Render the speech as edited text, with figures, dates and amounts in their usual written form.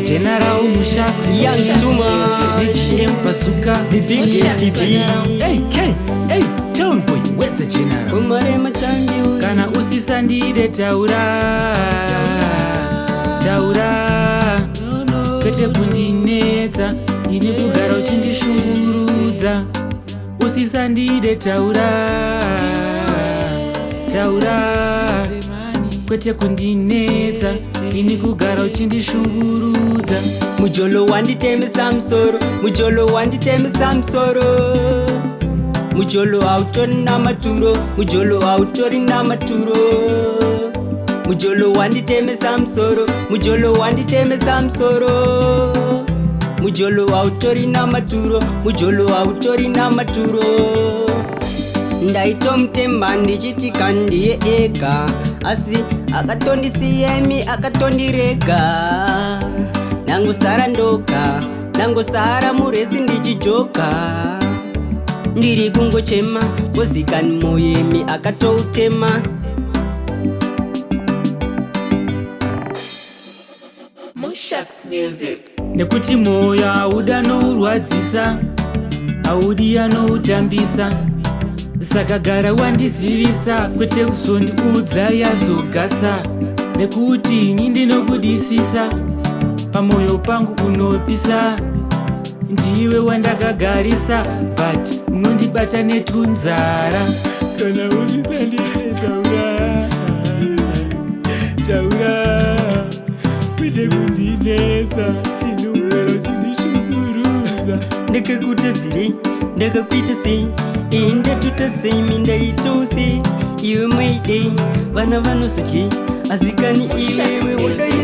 GENERAL-MUSHAX, Young Tuma, RIDDIM bazooka, the biggest TV. Hey, town boy, where's the general? Kana usisandire taura, kwete kundinetsa, ini kugara uchindishungurudza. Usisandire taura, kwete kundinetsa, ini kugara uchindishungurudza. MJOLO wanditemesa musoro, MJOLO wanditemesa musoro. MJOLO autori namaturo, MJOLO autori namaturo. MJOLO wanditemesa musoro, MJOLO wanditemesa musoro. MJOLO autori namaturo, MJOLO autori namaturo. Ndaitomutema ndichiti kandiye ega, asi akatondisiyemi akatondirega. Nangosara ndoka, nangosara murezi ndichijoka. Ndiri kungochema, kozikani moyemi akatoutema. MJOLO music. Nekuti moyo auda nourwadzisa, audi anoutambisa. Saka gara wandizivisa, kwete kuzondiudza yazogasa. Nekuti ini ndinokudisisa, pamoyo pangu unopisa. Ndiwe wandakagarisa, but unondibata netunzara. Kana usisandire taura, kwete kundinetsa, inogara uchindishungurudza. Ndakakutadzire, ndakakuita sei, ndatotadzei ndaitose. Iwe maide, vana vanosodye, azikani iwewe wakaita.